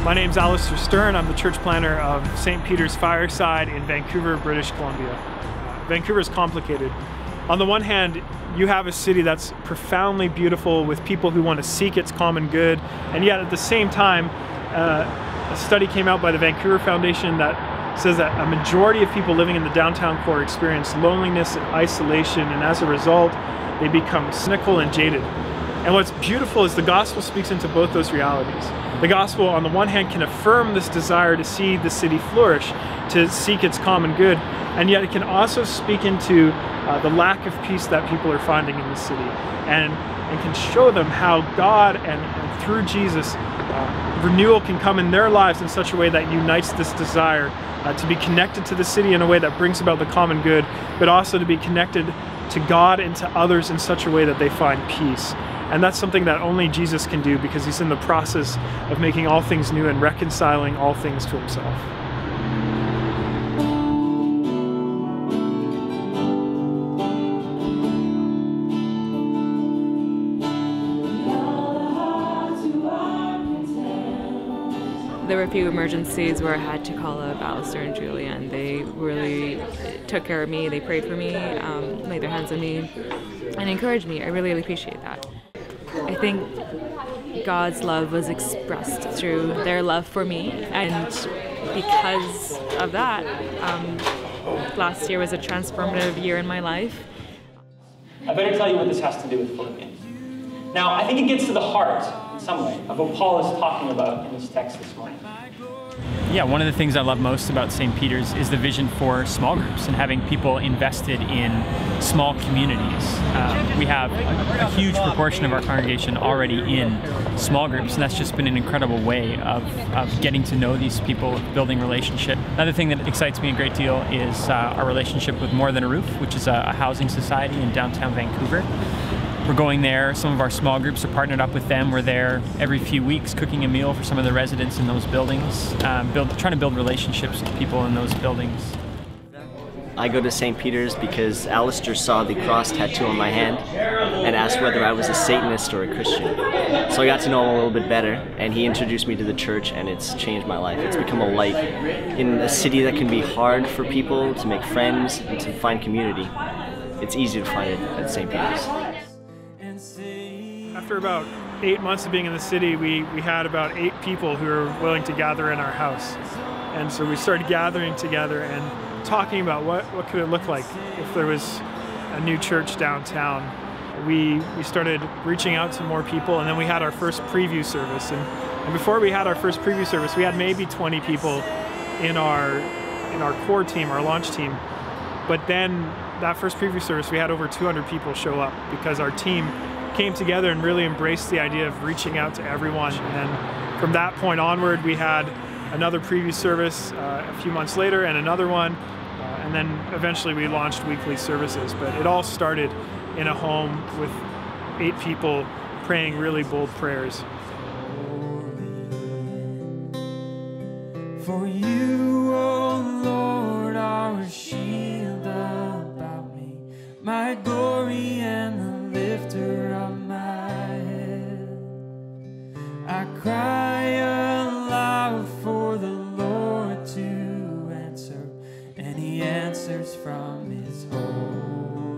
My name's Alastair, I'm the church planner of St. Peter's Fireside in Vancouver, British Columbia. Vancouver is complicated. On the one hand, you have a city that's profoundly beautiful with people who want to seek its common good, and yet at the same time, a study came out by the Vancouver Foundation that says that a majority of people living in the downtown core experience loneliness and isolation, and as a result, they become cynical and jaded. And what's beautiful is the gospel speaks into both those realities. The gospel, on the one hand, can affirm this desire to see the city flourish, to seek its common good, and yet it can also speak into the lack of peace that people are finding in the city, and can show them how God and through Jesus, renewal can come in their lives in such a way that unites this desire to be connected to the city in a way that brings about the common good, but also to be connected to God and to others in such a way that they find peace. And that's something that only Jesus can do, because he's in the process of making all things new and reconciling all things to himself. There were a few emergencies where I had to call up Alastair and Julia, and they really took care of me. They prayed for me, laid their hands on me, and encouraged me. I really appreciate that. I think God's love was expressed through their love for me, and because of that, last year was a transformative year in my life. I better tell you what this has to do with Philippians. Now, I think it gets to the heart, in some way, of what Paul is talking about in this text this morning. Yeah, one of the things I love most about St. Peter's is the vision for small groups and having people invested in small communities. We have a huge proportion of our congregation already in small groups, and that's just been an incredible way of getting to know these people, building relationship. Another thing that excites me a great deal is our relationship with More Than a Roof, which is a housing society in downtown Vancouver. We're going there. Some of our small groups are partnered up with them. We're there every few weeks cooking a meal for some of the residents in those buildings, trying to build relationships with people in those buildings. I go to St. Peter's because Alastair saw the cross tattoo on my hand and asked whether I was a Satanist or a Christian. So I got to know him a little bit better, and he introduced me to the church, and it's changed my life. It's become a light in a city that can be hard for people to make friends and to find community. It's easy to find it at St. Peter's. After about 8 months of being in the city, we had about 8 people who were willing to gather in our house. And so we started gathering together and talking about what could it look like if there was a new church downtown. We started reaching out to more people, and then we had our first preview service. And before we had our first preview service, we had maybe 20 people in our core team, our launch team. But then that first preview service, we had over 200 people show up because our team came together and really embraced the idea of reaching out to everyone. And then from that point onward, we had another preview service a few months later and another one. And then eventually we launched weekly services. But it all started in a home with 8 people praying really bold prayers. For you, oh Lord, are a shield about me, my glory and the lifter of my head. I cry aloud for the Lord to answer, and he answers from his holy